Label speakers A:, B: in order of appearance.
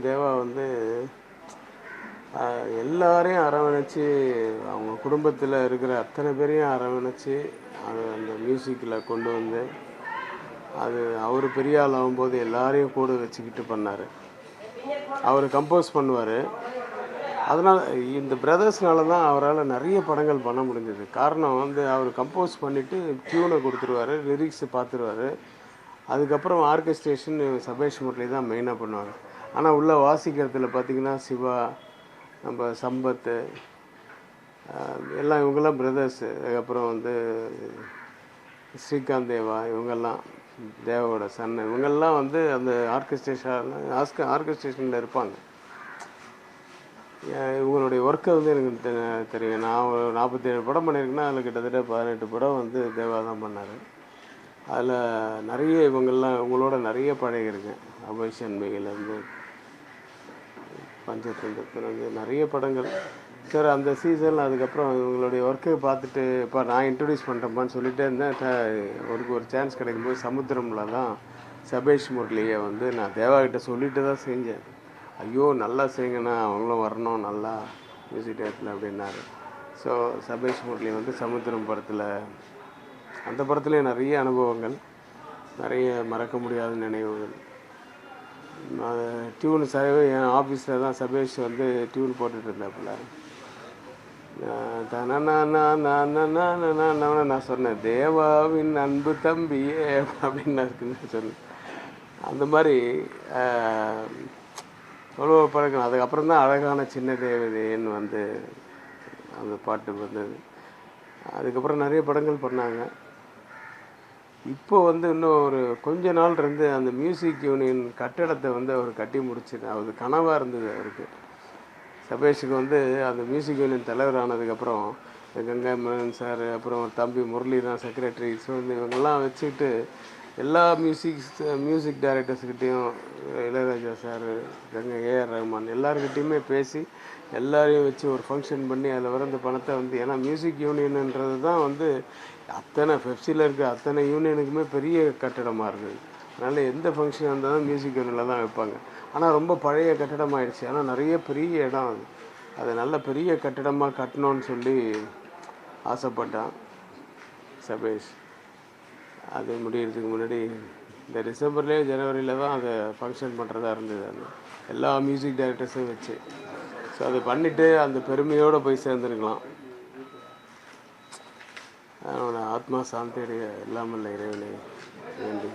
A: தேவா வந்து எல்லாரையும் அரவணைச்சு அவங்க குடும்பத்தில் இருக்கிற அத்தனை பேரையும் அரவணைச்சு அதை அந்த மியூசிக்கில் கொண்டு வந்து அது அவர் பெரிய ஆள் ஆகும்போது எல்லாரையும் கூட வச்சுக்கிட்டு பண்ணார். அவர் கம்போஸ் பண்ணுவார். அதனால் இந்த பிரதர்ஸ்னால தான் அவரால் நிறைய படங்கள் பண்ண முடிஞ்சது. காரணம் வந்து அவர் கம்போஸ் பண்ணிவிட்டு டியூனை கொடுத்துருவார், லிரிக்ஸு பார்த்துருவார். அதுக்கப்புறம் ஆர்கெஸ்ட்ரேஷன் சபேஷ் முரளி தான் மெயினாக பண்ணுவாங்க. ஆனால் உள்ளே வாசிக்கிறதுல பார்த்திங்கன்னா சிவா, நம்ம சம்பத்து, எல்லாம் இவங்கெல்லாம் பிரதர்ஸு. அதுக்கப்புறம் வந்து ஸ்ரீகாந்த் தேவா, இவங்கெல்லாம் தேவாவோட சன், இவங்கெல்லாம் வந்து அந்த ஆர்கெஸ்ட்ரேஷனில் இருப்பாங்க. இவங்களுடைய ஒர்க்கை வந்து எனக்கு தெரியும். நான் ஒரு 47 படம் பண்ணியிருக்கேன்னா அதில் கிட்டத்தட்ட 18 படம் வந்து தேவா தான் பண்ணார். அதில் நிறைய இவங்களோட நிறைய பழகிருக்கேன். அபய்ஷன் மிகிலேருந்து பஞ்சதந்திரத்துலேருந்து நிறைய படங்கள். சார் அந்த சீசனில் அதுக்கப்புறம் இவங்களுடைய ஒர்க்கை பார்த்துட்டு இப்போ நான் இன்ட்ரடியூஸ் பண்ணுறேன்ப்பான்னு சொல்லிகிட்டே இருந்தேன். ஒரு சான்ஸ் கிடைக்கும்போது சமுத்திரமில் தான் சபேஷ் முரளியை வந்து நான் தேவாகிட்ட சொல்லிட்டு தான் செஞ்சேன். ஐயோ நல்லா செய்யுங்கண்ணா, அவங்களும் வரணும் நல்லா மியூசிக் டேரக்டரில் அப்படின்னாரு. ஸோ சபேஷ் முரளி வந்து சமுத்திரம் படத்தில், அந்த படத்துலேயே நிறைய அனுபவங்கள், நிறைய மறக்க முடியாத நினைவுகள். அது டியூன் சரிவே என் ஆஃபீஸில் தான் சபேஷ் வந்து டியூன் போட்டுட்டு இருந்தாப்புல. நான் சொன்னேன், தேவாவின் அன்பு தம்பியே அப்படின்னு இருக்குன்னு சொன்னேன். அந்த மாதிரி எவ்வளோ பழக்கம். அதுக்கப்புறம் தான் அழகான சின்ன தேவதைன்னு வந்து அந்த பாட்டு வந்தது. அதுக்கப்புறம் நிறைய படங்கள் பண்ணாங்க. இப்போ வந்து இன்னும் ஒரு கொஞ்ச நாள் இருந்து அந்த மியூசிக் யூனியன் கட்டடத்தை வந்து அவர் கட்டி முடிச்சுட்டு, அது கனவாக இருந்தது அவருக்கு. சபேஷுக்கு வந்து அந்த மியூசிக் யூனியன் தலைவர் ஆனதுக்கப்புறம் கங்கை மரன் சார், அப்புறம் தம்பி முரளி தான் செக்ரட்டரி. ஸோ இவங்கெல்லாம் வச்சுக்கிட்டு எல்லா மியூசிக் டைரக்டர்ஸ்கிட்டையும், இளையராஜா சார், கங்கை ஏஆர் ரஹ்மான் எல்லாருக்கிட்டையுமே பேசி எல்லாரையும் வச்சு ஒரு ஃபங்க்ஷன் பண்ணி அதில் வர அந்த பணத்தை வந்து, ஏன்னா மியூசிக் யூனியன்ன்றது தான் வந்து அத்தனை பெப்சியில் இருக்க அத்தனை யூனியனுக்குமே பெரிய கட்டடமாக இருக்குது. அதனால் எந்த ஃபங்க்ஷன் இருந்தாலும் மியூசிக் யூனியனில் தான் வைப்பாங்க. ஆனால் ரொம்ப பழைய கட்டடம் ஆகிடுச்சு. ஆனால் நிறைய பெரிய இடம் அது. அது நல்ல பெரிய கட்டடமாக கட்டணும்னு சொல்லி ஆசைப்பட்டான் சபேஷ். அது முடிகிறதுக்கு முன்னாடி இந்த டிசம்பர்லேயே ஜனவரியில் தான் அதை ஃபங்க்ஷன் பண்ணுறதா இருந்தது. அது எல்லா மியூசிக் டைரக்டர்ஸும் வச்சு. ஸோ அதை பண்ணிவிட்டு அந்த பெருமையோடு போய் சேர்ந்துருக்கலாம். அவனோட ஆத்மா சாந்தியடைய இல்லாமல் இறைவனை வேண்டி